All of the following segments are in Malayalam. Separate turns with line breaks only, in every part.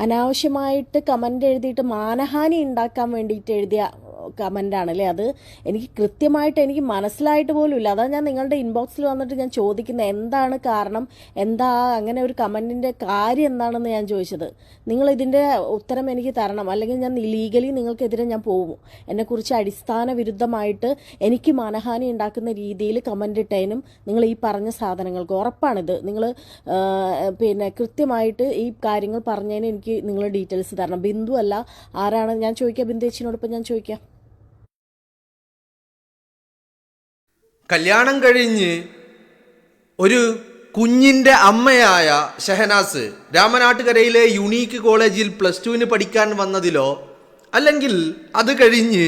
അനാവശ്യമായിട്ട് കമൻ്റ് എഴുതിയിട്ട് മാനഹാനി ഉണ്ടാക്കാൻ വേണ്ടിയിട്ട് എഴുതിയ കമൻ്റാണല്ലേ അത്. എനിക്ക് കൃത്യമായിട്ട് എനിക്ക് മനസ്സിലായിട്ട് പോലും ഇല്ല. അതാണ് ഞാൻ നിങ്ങളുടെ ഇൻബോക്സിൽ വന്നിട്ട് ഞാൻ ചോദിക്കുന്നത്, എന്താണ് കാരണം, എന്താ അങ്ങനെ ഒരു കമൻറ്റിൻ്റെ കാര്യം എന്താണെന്ന് ഞാൻ ചോദിച്ചത്. നിങ്ങൾ ഇതിൻ്റെ ഉത്തരം എനിക്ക് തരണം, അല്ലെങ്കിൽ ഞാൻ ലീഗലി നിങ്ങൾക്കെതിരെ ഞാൻ പോകും. എന്നെക്കുറിച്ച് അടിസ്ഥാന വിരുദ്ധമായിട്ട് എനിക്ക് മാനഹാനി ഉണ്ടാക്കുന്ന രീതിയിൽ കമൻ്റ് ഇട്ടതിനും നിങ്ങൾ ഈ പറഞ്ഞ സാധനങ്ങൾക്ക് ഉറപ്പാണിത്. നിങ്ങൾ കൃത്യമായിട്ട് ഈ കാര്യങ്ങൾ പറഞ്ഞതിന് എനിക്ക് നിങ്ങൾ ഡീറ്റെയിൽസ് തരണം. ബിന്ദു അല്ല, ആരാണ് ഞാൻ ചോദിക്കാം, ബിന്ദു ചേച്ചിനോടൊപ്പം ഞാൻ ചോദിക്കാം.
കല്യാണം കഴിഞ്ഞ് ഒരു കുഞ്ഞിൻ്റെ അമ്മയായ ഷഹനാസ് രാമനാട്ടുകരയിലെ യുണീക്ക് കോളേജിൽ +2 പഠിക്കാൻ വന്നതിലോ, അല്ലെങ്കിൽ അത് കഴിഞ്ഞ്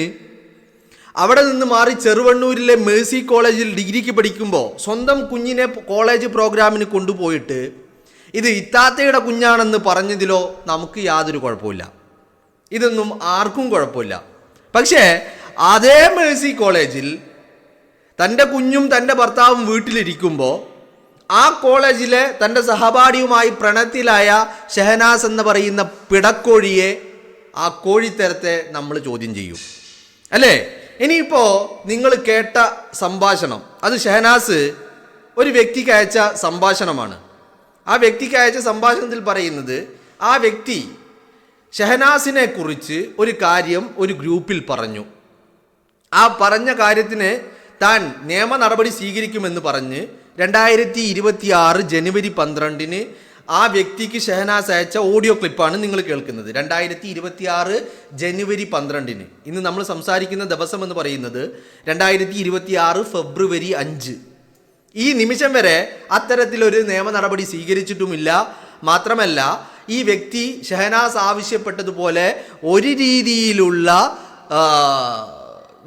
അവിടെ നിന്ന് മാറി ചെറുവണ്ണൂരിലെ മേഴ്സി കോളേജിൽ ഡിഗ്രിക്ക് പഠിക്കുമ്പോൾ സ്വന്തം കുഞ്ഞിനെ കോളേജ് പ്രോഗ്രാമിന് കൊണ്ടുപോയിട്ട് ഇത് ഇത്താത്തയുടെ കുഞ്ഞാണെന്ന് പറഞ്ഞതിലോ നമുക്ക് യാതൊരു കുഴപ്പമില്ല. ഇതൊന്നും ആർക്കും കുഴപ്പമില്ല. പക്ഷേ അതേ മേഴ്സി കോളേജിൽ തൻ്റെ കുഞ്ഞും തൻ്റെ ഭർത്താവും വീട്ടിലിരിക്കുമ്പോൾ ആ കോളേജിലെ തൻ്റെ സഹപാഠിയുമായി പ്രണയത്തിലായ ഷഹനാസ് എന്ന് പറയുന്ന പിടക്കോഴിയെ, ആ കോഴിത്തരത്തെ നമ്മൾ ചോദ്യം ചെയ്യും അല്ലേ? ഇനിയിപ്പോൾ നിങ്ങൾ കേട്ട സംഭാഷണം, അത് ഷഹനാസ് ഒരു വ്യക്തിക്ക് അയച്ച സംഭാഷണമാണ്. ആ വ്യക്തിക്ക് അയച്ച സംഭാഷണത്തിൽ പറയുന്നത്, ആ വ്യക്തി ഷഹനാസിനെ കുറിച്ച് ഒരു കാര്യം ഒരു ഗ്രൂപ്പിൽ പറഞ്ഞു. ആ പറഞ്ഞ കാര്യത്തിന് താൻ നിയമ നടപടി സ്വീകരിക്കുമെന്ന് പറഞ്ഞ് 2026 ജനുവരി 12 ആ വ്യക്തിക്ക് ഷഹനാസ് അയച്ച ഓഡിയോ ക്ലിപ്പാണ് നിങ്ങൾ കേൾക്കുന്നത്. 2026 ജനുവരി 12. ഇന്ന് നമ്മൾ സംസാരിക്കുന്ന ദിവസം എന്ന് പറയുന്നത് 2026 ഫെബ്രുവരി 5. ഈ നിമിഷം വരെ അത്തരത്തിലൊരു നിയമ നടപടി സ്വീകരിച്ചിട്ടുമില്ല. മാത്രമല്ല, ഈ വ്യക്തി ഷഹനാസ് ആവശ്യപ്പെട്ടതുപോലെ ഒരു രീതിയിലുള്ള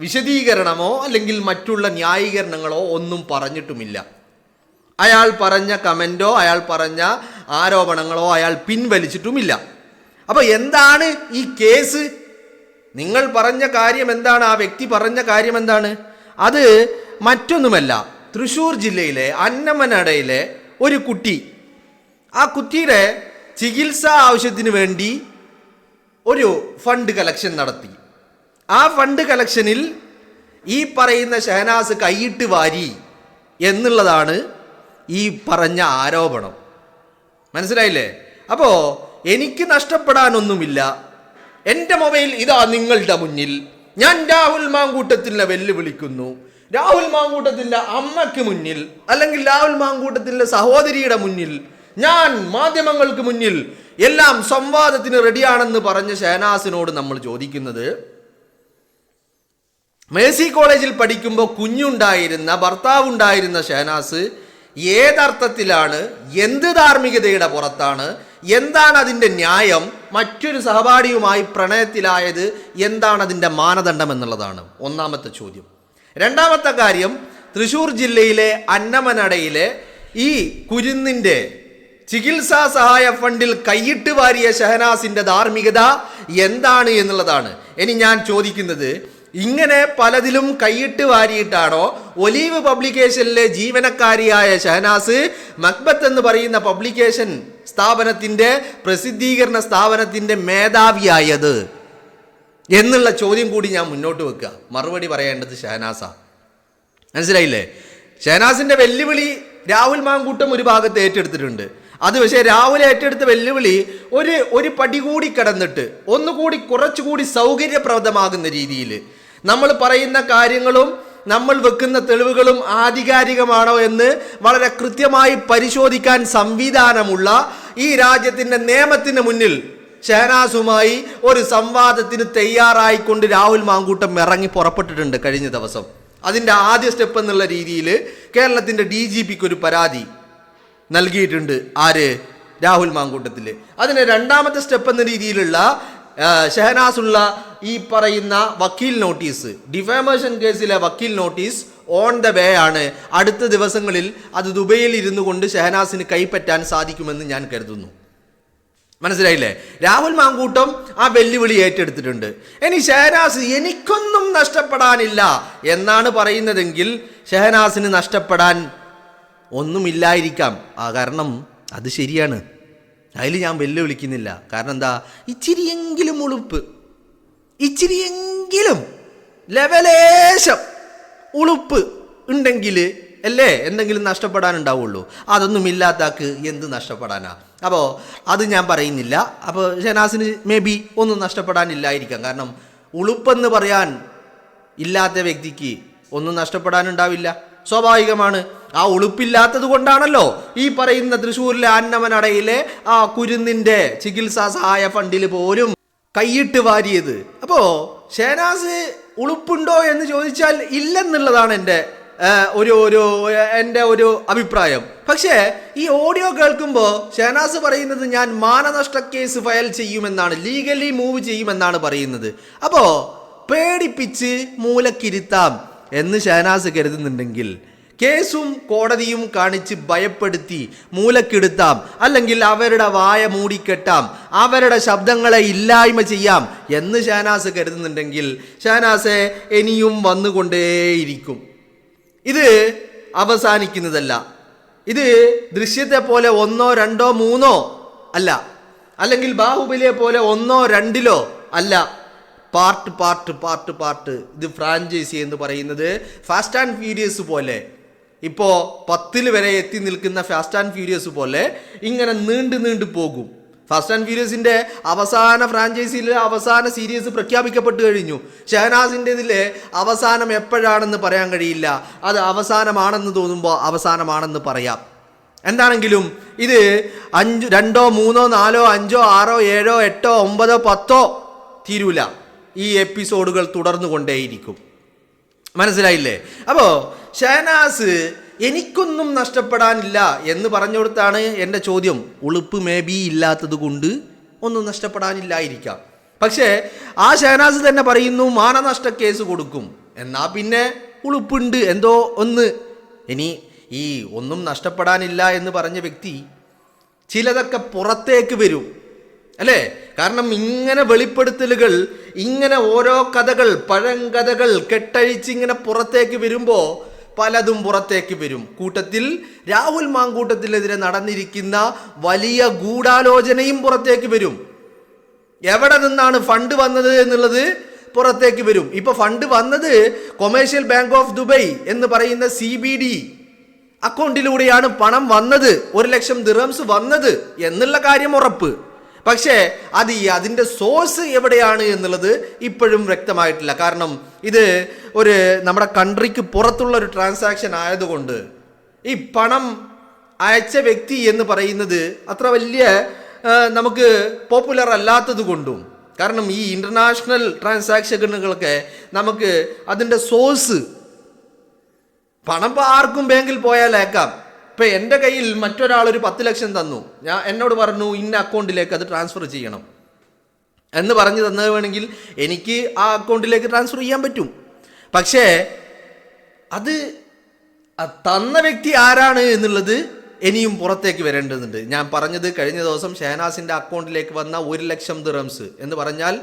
വിശദീകരണമോ അല്ലെങ്കിൽ മറ്റുള്ള ന്യായീകരണങ്ങളോ ഒന്നും പറഞ്ഞിട്ടുമില്ല. അയാൾ പറഞ്ഞ കമൻറ്റോ അയാൾ പറഞ്ഞ ആരോപണങ്ങളോ അയാൾ പിൻവലിച്ചിട്ടുമില്ല. അപ്പോൾ എന്താണ് ഈ കേസ്? നിങ്ങൾ പറഞ്ഞ കാര്യം എന്താണ്? ആ വ്യക്തി പറഞ്ഞ കാര്യം എന്താണ്? അത് മറ്റൊന്നുമല്ല, തൃശ്ശൂർ ജില്ലയിലെ അന്നമനടയിലെ ഒരു കുട്ടി, ആ കുട്ടിയുടെ ചികിത്സാ ആവശ്യത്തിന് വേണ്ടി ഒരു ഫണ്ട് കളക്ഷൻ നടത്തി. ആ ഫണ്ട് കളക്ഷനിൽ ഈ പറയുന്ന ഷഹനാസ് കൈയിട്ട് വാരി എന്നുള്ളതാണ് ഈ പറഞ്ഞ ആരോപണം. മനസ്സിലായില്ലേ? അപ്പോൾ എനിക്ക് നഷ്ടപ്പെടാനൊന്നുമില്ല. എൻ്റെ മൊബൈൽ ഇതാ നിങ്ങളുടെ മുന്നിൽ. ഞാൻ രാഹുൽ മാങ്കൂട്ടത്തിനെ വെല്ലുവിളിക്കുന്നു. രാഹുൽ മാങ്കൂട്ടത്തിൻ്റെ അമ്മയ്ക്ക് മുന്നിൽ, അല്ലെങ്കിൽ രാഹുൽ മാങ്കൂട്ടത്തിൻ്റെ സഹോദരിയുടെ മുന്നിൽ, ഞാൻ മാധ്യമങ്ങൾക്ക് മുന്നിൽ എല്ലാം സംവാദത്തിന് റെഡിയാണെന്ന് പറഞ്ഞ ഷഹനാസിനോട് നമ്മൾ ചോദിക്കുന്നത്, മേഴ്സി കോളേജിൽ പഠിക്കുമ്പോൾ കുഞ്ഞുണ്ടായിരുന്ന ഭർത്താവുണ്ടായിരുന്ന ഷഹനാസ് ഏതർത്ഥത്തിലാണ്, എന്ത് ധാർമ്മികതയുടെ പുറത്താണ്, എന്താണ് അതിൻ്റെ ന്യായം, മറ്റൊരു സഹപാഠിയുമായി പ്രണയത്തിലായത് എന്താണ് അതിൻ്റെ മാനദണ്ഡം എന്നുള്ളതാണ് ഒന്നാമത്തെ ചോദ്യം. രണ്ടാമത്തെ കാര്യം, തൃശ്ശൂർ ജില്ലയിലെ അന്നമനടയിലെ ഈ കുരുന്നിൻ്റെ ചികിത്സാ സഹായ ഫണ്ടിൽ കൈയിട്ട് വാരിയ ഷഹനാസിൻ്റെ ധാർമ്മികത എന്താണ് എന്നുള്ളതാണ്. ഇനി ഞാൻ ചോദിക്കുന്നത്, ഇങ്ങനെ പലതിലും കൈയിട്ട് വാരിയിട്ടാണോ ഒലീവ് പബ്ലിക്കേഷനിലെ ജീവനക്കാരിയായ ഷഹനാസ് മക്ബത്ത് എന്ന് പറയുന്ന പബ്ലിക്കേഷൻ സ്ഥാപനത്തിൻ്റെ പ്രസിദ്ധീകരണ സ്ഥാപനത്തിൻ്റെ മേധാവിയായത് എന്നുള്ള ചോദ്യം കൂടി ഞാൻ മുന്നോട്ട് വെക്കുക. മറുപടി പറയേണ്ടത് ഷഹനാസാ. മനസ്സിലായില്ലേ? ഷഹനാസിൻ്റെ വെല്ലുവിളി രാഹുൽ മാങ്കൂട്ടം ഒരു ഭാഗത്ത് ഏറ്റെടുത്തിട്ടുണ്ട്. അത് പക്ഷേ രാഹുൽ ഏറ്റെടുത്ത വെല്ലുവിളി ഒരു പടി കൂടി കടന്നിട്ട് ഒന്നുകൂടി കുറച്ചുകൂടി സൗകര്യപ്രദമാകുന്ന രീതിയിൽ നമ്മൾ പറയുന്ന കാര്യങ്ങളും നമ്മൾ വെക്കുന്ന തെളിവുകളും ആധികാരികമാണോ എന്ന് വളരെ കൃത്യമായി പരിശോധിക്കാൻ സംവിധാനമുള്ള ഈ രാജ്യത്തിൻ്റെ നിയമത്തിന് മുന്നിൽ ഷഹനാസുമായി ഒരു സംവാദത്തിന് തയ്യാറായിക്കൊണ്ട് രാഹുൽ മാങ്കൂട്ടം ഇറങ്ങി പുറപ്പെട്ടിട്ടുണ്ട് കഴിഞ്ഞ ദിവസം. അതിൻ്റെ ആദ്യ സ്റ്റെപ്പ് എന്നുള്ള രീതിയിൽ കേരളത്തിൻ്റെ DGPക്ക് ഒരു പരാതി നൽകിയിട്ടുണ്ട്. ആര്? രാഹുൽ മാങ്കൂട്ടത്തിൽ. അതിന് രണ്ടാമത്തെ സ്റ്റെപ്പ് എന്ന രീതിയിലുള്ള ഷഹനാസുള്ള ഈ പറയുന്ന വക്കീൽ നോട്ടീസ്, ഡിഫാമേഷൻ കേസിലെ വക്കീൽ നോട്ടീസ് ഓൺ ദ വേ ആണ്. അടുത്ത ദിവസങ്ങളിൽ അത് ദുബൈയിൽ ഇരുന്നു കൊണ്ട് ഷഹനാസിന് കൈപ്പറ്റാൻ സാധിക്കുമെന്ന് ഞാൻ കരുതുന്നു. മനസ്സിലായില്ലേ? രാഹുൽ മാങ്കൂട്ടം ആ വെല്ലുവിളി ഏറ്റെടുത്തിട്ടുണ്ട്. ഇനി ഷഹനാസ് എനിക്കൊന്നും നഷ്ടപ്പെടാനില്ല എന്നാണ് പറയുന്നതെങ്കിൽ ഷഹനാസിന് നഷ്ടപ്പെടാൻ ഒന്നുമില്ലായിരിക്കാം. കാരണം അത് ശരിയാണ്. അതിൽ ഞാൻ വെല്ലുവിളിക്കുന്നില്ല. കാരണം എന്താ, ഇച്ചിരിയെങ്കിലും ഉളുപ്പ്, ഇച്ചിരിയെങ്കിലും ലെവലേശം ഉളുപ്പ് ഉണ്ടെങ്കിൽ അല്ലേ എന്തെങ്കിലും നഷ്ടപ്പെടാനുണ്ടാവുള്ളൂ. അതൊന്നും ഇല്ലാത്താക്ക് എന്ത് നഷ്ടപ്പെടാനാ? അപ്പോൾ അത് ഞാൻ പറയുന്നില്ല. അപ്പോൾ ഷെനാസിന് മേ ബി ഒന്നും നഷ്ടപ്പെടാനില്ലായിരിക്കാം. കാരണം ഉളുപ്പെന്ന് പറയാൻ ഇല്ലാത്ത വ്യക്തിക്ക് ഒന്നും നഷ്ടപ്പെടാനുണ്ടാവില്ല, സ്വാഭാവികമാണ്. ആ ഉളുപ്പില്ലാത്തത് കൊണ്ടാണല്ലോ ഈ പറയുന്ന തൃശ്ശൂരിലെ ആന്നമനടയിലെ ആ കുരുന്നിൻ്റെ ചികിത്സാ സഹായ ഫണ്ടിൽ പോലും കൈയിട്ട് വാരിയത്. അപ്പോൾ ഷെനാസ് ഉളുപ്പുണ്ടോ എന്ന് ചോദിച്ചാൽ ഇല്ലെന്നുള്ളതാണ് എൻ്റെ ഒരു അഭിപ്രായം. പക്ഷേ ഈ ഓഡിയോ കേൾക്കുമ്പോൾ ഷെനാസ് പറയുന്നത് ഞാൻ മാനനഷ്ട കേസ് ഫയൽ ചെയ്യുമെന്നാണ്, ലീഗലി മൂവ് ചെയ്യുമെന്നാണ് പറയുന്നത്. അപ്പോൾ പേടിപ്പിച്ച് മൂലക്കിരുത്താം എന്ന് ഷെനാസ് കരുതുന്നുണ്ടെങ്കിൽ കേസും കോടതിയും കാണിച്ച് ഭയപ്പെടുത്തി മൂലക്കിടുത്താം, അല്ലെങ്കിൽ അവരുടെ വായ മൂടിക്കെട്ടാം, അവരുടെ ശബ്ദങ്ങളെ ഇല്ലായ്മ ചെയ്യാം എന്ന് ഷെനാസ് കരുതുന്നുണ്ടെങ്കിൽ ഷെനാസെ ഇനിയും വന്നുകൊണ്ടേയിരിക്കും. ഇത് അവസാനിക്കുന്നതല്ല. ഇത് ദൃശ്യത്തെ പോലെ 1, 2, 3 അല്ല, അല്ലെങ്കിൽ ബാഹുബലിയെ പോലെ 1, 2 അല്ല, പാർട്ട്. ഇത് ഫ്രാഞ്ചൈസി എന്ന് പറയുന്നത് ഫാസ്റ്റ് ആൻഡ് ഫ്യൂരിയസ് പോലെ, ഇപ്പോൾ 10 വരെ എത്തി നിൽക്കുന്ന ഫാസ്റ്റ് ആൻഡ് ഫ്യൂരിയസ് പോലെ ഇങ്ങനെ നീണ്ടു പോകും. ഫാസ്റ്റ് ആൻഡ് ഫ്യൂരിയസിന്റെ അവസാന ഫ്രാഞ്ചൈസിയിലെ അവസാന സീരീസ് പ്രഖ്യാപിക്കപ്പെട്ടു കഴിഞ്ഞു. ഷെഹനാസിൻ്റെ ഇതിലെ അവസാനം എപ്പോഴാണെന്ന് പറയാൻ കഴിയില്ല. അത് അവസാനമാണെന്ന് തോന്നുമ്പോൾ അവസാനമാണെന്ന് പറയാം. എന്താണെങ്കിലും ഇത് 2, 3, 4, 5, 6, 7, 8, 9, 10 തീരൂല. ഈ എപ്പിസോഡുകൾ തുടർന്നു കൊണ്ടേയിരിക്കും. മനസ്സിലായില്ലേ? അപ്പോൾ ഷെഹനാസ് എനിക്കൊന്നും നഷ്ടപ്പെടാനില്ല എന്ന് പറഞ്ഞു കൊടുത്താണ് എൻ്റെ ചോദ്യം. ഉളുപ്പ് മേ ബി ഇല്ലാത്തത് കൊണ്ട് ഒന്നും നഷ്ടപ്പെടാനില്ലായിരിക്കാം. പക്ഷേ ആ ഷെഹനാസ് തന്നെ പറയുന്നു മാനനഷ്ട കേസ് കൊടുക്കും. എന്നാൽ പിന്നെ ഉളുപ്പുണ്ട് എന്തോ ഒന്ന്. ഇനി ഈ ഒന്നും നഷ്ടപ്പെടാനില്ല എന്ന് പറഞ്ഞ വ്യക്തി ചിലതൊക്കെ പുറത്തേക്ക് വരും അല്ലേ? കാരണം ഇങ്ങനെ വെളിപ്പെടുത്തലുകൾ, ഇങ്ങനെ ഓരോ കഥകൾ, പഴങ്കഥകൾ കെട്ടഴിച്ച് ഇങ്ങനെ പുറത്തേക്ക് വരുമ്പോൾ പലതും പുറത്തേക്ക് വരും. കൂട്ടത്തിൽ രാഹുൽ മാങ്കൂട്ടത്തിനെതിരെ നടന്നിരിക്കുന്ന വലിയ ഗൂഢാലോചനയും പുറത്തേക്ക് വരും. എവിടെ നിന്നാണ് ഫണ്ട് വന്നത് എന്നുള്ളത് പുറത്തേക്ക് വരും. ഇപ്പൊ ഫണ്ട് വന്നത് കൊമേഴ്ഷ്യൽ ബാങ്ക് ഓഫ് ദുബൈ എന്ന് പറയുന്ന CBD അക്കൗണ്ടിലൂടെയാണ് പണം വന്നത്, 1 ലക്ഷം ദിർഹംസ് വന്നത് എന്നുള്ള കാര്യം ഉറപ്പ്. പക്ഷേ അതിൻ്റെ സോഴ്സ് എവിടെയാണ് എന്നുള്ളത് ഇപ്പോഴും വ്യക്തമായിട്ടില്ല. കാരണം ഇത് നമ്മുടെ കൺട്രിക്ക് പുറത്തുള്ള ഒരു ട്രാൻസാക്ഷൻ ആയതുകൊണ്ട് ഈ പണം അയച്ച വ്യക്തി എന്ന് പറയുന്നത് അത്ര വലിയ നമുക്ക് പോപ്പുലർ അല്ലാത്തത് കൊണ്ടും, കാരണം ഈ ഇൻ്റർനാഷണൽ ട്രാൻസാക്ഷനുകളൊക്കെ നമുക്ക് അതിൻ്റെ സോഴ്സ് പണം ആർക്കും ബാങ്കിൽ പോയാലേക്കാം. ഇപ്പം എൻ്റെ കയ്യിൽ മറ്റൊരാൾ ഒരു 10 ലക്ഷം തന്നു, എന്നോട് പറഞ്ഞു ഇന്ന അക്കൗണ്ടിലേക്ക് അത് ട്രാൻസ്ഫർ ചെയ്യണം എന്ന് പറഞ്ഞു തന്നത് വേണമെങ്കിൽ എനിക്ക് ആ അക്കൗണ്ടിലേക്ക് ട്രാൻസ്ഫർ ചെയ്യാൻ പറ്റും. പക്ഷേ അത് തന്ന വ്യക്തി ആരാണ് എന്നുള്ളത് ഇനിയും പുറത്തേക്ക് വരേണ്ടതുണ്ട്. ഞാൻ പറഞ്ഞത് കഴിഞ്ഞ ദിവസം ഷെഹനാസിൻ്റെ അക്കൗണ്ടിലേക്ക് വന്ന 1 ലക്ഷം ദിർഹംസ് എന്ന് പറഞ്ഞാൽ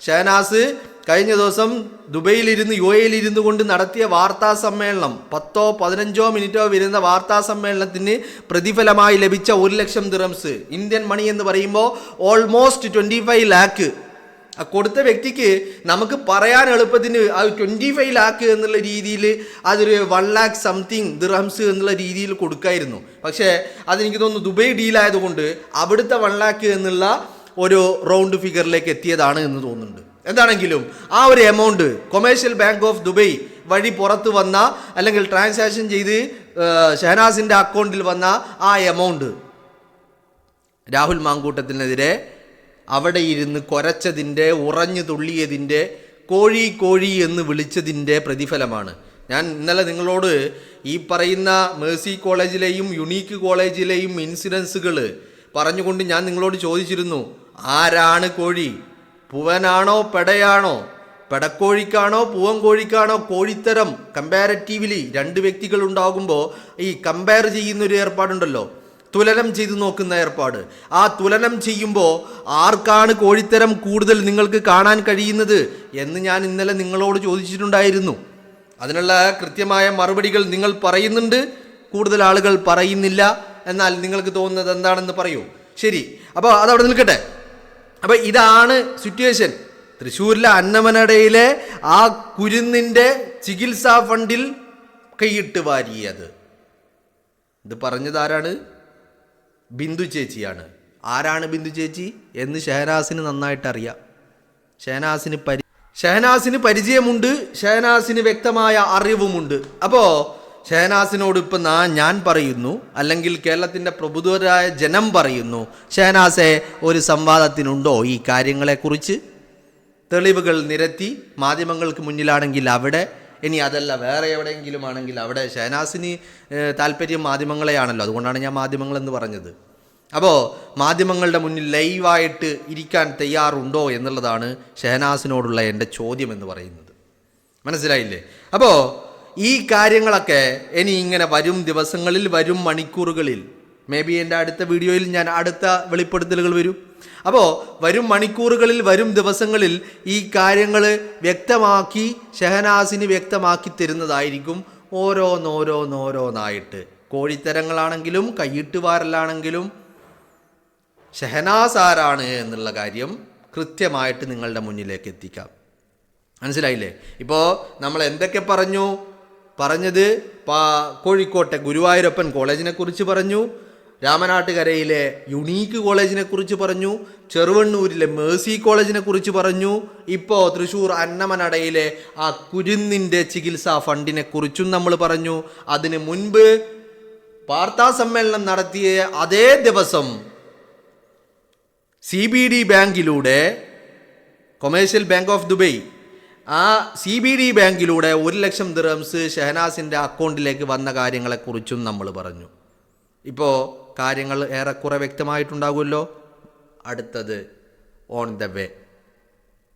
ഷെഹനാസ് കഴിഞ്ഞ ദിവസം ദുബൈയിലിരുന്ന് UAE കൊണ്ട് നടത്തിയ വാർത്താ സമ്മേളനം 10 15 മിനിറ്റോ വരുന്ന വാർത്താ സമ്മേളനത്തിന് പ്രതിഫലമായി ലഭിച്ച 1 ലക്ഷം ദിർഹംസ് ഇന്ത്യൻ മണി എന്ന് പറയുമ്പോൾ ഓൾമോസ്റ്റ് 25 ലാക്ക്. കൊടുത്ത വ്യക്തിക്ക് നമുക്ക് പറയാൻ എളുപ്പത്തിന് അത് 25 ലാക്ക് എന്നുള്ള രീതിയിൽ അതൊരു 1 ലാക്ക് സംതിങ് ദിർഹംസ് എന്നുള്ള രീതിയിൽ കൊടുക്കായിരുന്നു. പക്ഷേ അതെനിക്ക് തോന്നുന്നു ദുബൈ ഡീലായതുകൊണ്ട് അവിടുത്തെ 1 ലാക്ക് എന്നുള്ള ഒരു റൗണ്ട് ഫിഗറിലേക്ക് എത്തിയതാണ് എന്ന് തോന്നുന്നുണ്ട്. എന്താണെങ്കിലും ആ ഒരു amount commercial bank of Dubai വഴി പുറത്ത് വന്ന, അല്ലെങ്കിൽ ട്രാൻസാക്ഷൻ ചെയ്ത് ഷെഹനാസിൻ്റെ അക്കൗണ്ടിൽ വന്ന ആ എമൗണ്ട് രാഹുൽ മാങ്കൂട്ടത്തിനെതിരെ അവിടെ ഇരുന്ന് കൊരച്ചതിൻ്റെ, ഉറഞ്ഞു തുള്ളിയതിൻ്റെ, കോഴി എന്ന് വിളിച്ചതിൻ്റെ പ്രതിഫലമാണ്. ഞാൻ ഇന്നലെ നിങ്ങളോട് ഈ പറയുന്ന മേഴ്സി കോളേജിലെയും യുണീക്ക് കോളേജിലെയും ഇൻസിഡൻസുകൾ പറഞ്ഞുകൊണ്ട് ഞാൻ നിങ്ങളോട് ചോദിച്ചിരുന്നു, ആരാണ് കോഴി? പൂവനാണോ പെടയാണോ? പെടക്കോഴിക്കാണോ പൂവൻ കോഴിക്കാണോ കോഴിത്തരം? കമ്പാരറ്റീവ്ലി 2 വ്യക്തികൾ ഉണ്ടാകുമ്പോൾ ഈ കമ്പയർ ചെയ്യുന്നൊരു ഏർപ്പാടുണ്ടല്ലോ, തുലനം ചെയ്ത് നോക്കുന്ന ഏർപ്പാട്. ആ തുലനം ചെയ്യുമ്പോൾ ആർക്കാണ് കോഴിത്തരം കൂടുതൽ നിങ്ങൾക്ക് കാണാൻ കഴിയുന്നത് എന്ന് ഞാൻ ഇന്നലെ നിങ്ങളോട് ചോദിച്ചിട്ടുണ്ടായിരുന്നു. അതിനുള്ള കൃത്യമായ മറുപടികൾ നിങ്ങൾ പറയുന്നുണ്ട്, കൂടുതൽ ആളുകൾ പറയുന്നില്ല. എന്നാൽ നിങ്ങൾക്ക് തോന്നുന്നത് എന്താണെന്ന് പറയൂ. ശരി, അപ്പോൾ അതവിടെ നിൽക്കട്ടെ. അപ്പോൾ ഇതാണ് സിറ്റുവേഷൻ. തൃശ്ശൂരിലെ അന്നമനടയിലെ ആ കുരുന്നിൻ്റെ ചികിത്സാ ഫണ്ടിൽ കൈയിട്ട് വാരിയത്. ഇത് പറഞ്ഞത് ആരാണ്? ബിന്ദു ചേച്ചിയാണ്. ആരാണ് ബിന്ദു ചേച്ചി എന്ന് ഷഹനാസിന് നന്നായിട്ട് അറിയാം. ഷഹനാസിന് പരിചയമുണ്ട്, ഷഹനാസിന് വ്യക്തമായ അറിവുമുണ്ട്. അപ്പോൾ ഷഹനാസിനോട് ഇപ്പം ഞാൻ പറയുന്നു, അല്ലെങ്കിൽ കേരളത്തിൻ്റെ പ്രബുദ്ധരായ ജനം പറയുന്നു, ഷഹനാസെ ഒരു സംവാദത്തിനുണ്ടോ ഈ കാര്യങ്ങളെക്കുറിച്ച്? തെളിവുകൾ നിരത്തി മാധ്യമങ്ങൾക്ക് മുന്നിലാണെങ്കിൽ അവിടെ, ഇനി അതല്ല വേറെ എവിടെയെങ്കിലും ആണെങ്കിൽ അവിടെ. ഷഹനാസിന് താല്പര്യം മാധ്യമങ്ങളെയാണല്ലോ, അതുകൊണ്ടാണ് ഞാൻ മാധ്യമങ്ങളെന്ന് പറഞ്ഞത്. അപ്പോൾ മാധ്യമങ്ങളുടെ മുന്നിൽ ലൈവായിട്ട് ഇരിക്കാൻ തയ്യാറുണ്ടോ എന്നുള്ളതാണ് ഷഹനാസിനോടുള്ള എൻ്റെ ചോദ്യം എന്ന് പറയുന്നത്. മനസ്സിലായില്ലേ? അപ്പോൾ ഈ കാര്യങ്ങളൊക്കെ ഇനി ഇങ്ങനെ വരും ദിവസങ്ങളിൽ, വരും മണിക്കൂറുകളിൽ, മേ ബി എൻ്റെ അടുത്ത വീഡിയോയിൽ ഞാൻ അടുത്ത വെളിപ്പെടുത്തലുകൾ വരും. അപ്പോൾ വരും മണിക്കൂറുകളിൽ, വരും ദിവസങ്ങളിൽ ഈ കാര്യങ്ങൾ വ്യക്തമാക്കി ഷഹനാസിന് വ്യക്തമാക്കി തരുന്നതായിരിക്കും. ഓരോന്നായിട്ട് കോഴിത്തരങ്ങളാണെങ്കിലും കയ്യിട്ടുവാരലാണെങ്കിലും ഷഹനാസ് ആരാണ് എന്നുള്ള കാര്യം കൃത്യമായിട്ട് നിങ്ങളുടെ മുന്നിലേക്ക് എത്തിക്കാം. മനസ്സിലായില്ലേ? ഇപ്പോൾ നമ്മൾ എന്തൊക്കെ പറഞ്ഞത് കോഴിക്കോട്ടെ ഗുരുവായൂരപ്പൻ കോളേജിനെ കുറിച്ച് പറഞ്ഞു, രാമനാട്ടുകരയിലെ യുണീക്ക് കോളേജിനെ കുറിച്ച് പറഞ്ഞു, ചെറുവണ്ണൂരിലെ മേഴ്സി കോളേജിനെ കുറിച്ച് പറഞ്ഞു, ഇപ്പോൾ തൃശ്ശൂർ അന്നമനടയിലെ ആ കുരുന്നിൻ്റെ ചികിത്സാ ഫണ്ടിനെ കുറിച്ചും നമ്മൾ പറഞ്ഞു. അതിന് മുൻപ് വാർത്താ സമ്മേളനം നടത്തിയ അതേ ദിവസം CBD ബാങ്കിലൂടെ, കൊമേഴ്ഷ്യൽ ബാങ്ക് ഓഫ് ദുബൈ, ആ CBD ബാങ്കിലൂടെ 1 ലക്ഷം ദിർഹംസ് ഷഹനാസിൻ്റെ അക്കൗണ്ടിലേക്ക് വന്ന കാര്യങ്ങളെക്കുറിച്ചും നമ്മൾ പറഞ്ഞു. ഇപ്പോൾ കാര്യങ്ങൾ ഏറെക്കുറെ വ്യക്തമായിട്ടുണ്ടാകുമല്ലോ. അടുത്തത് ഓൺ ദ വേ.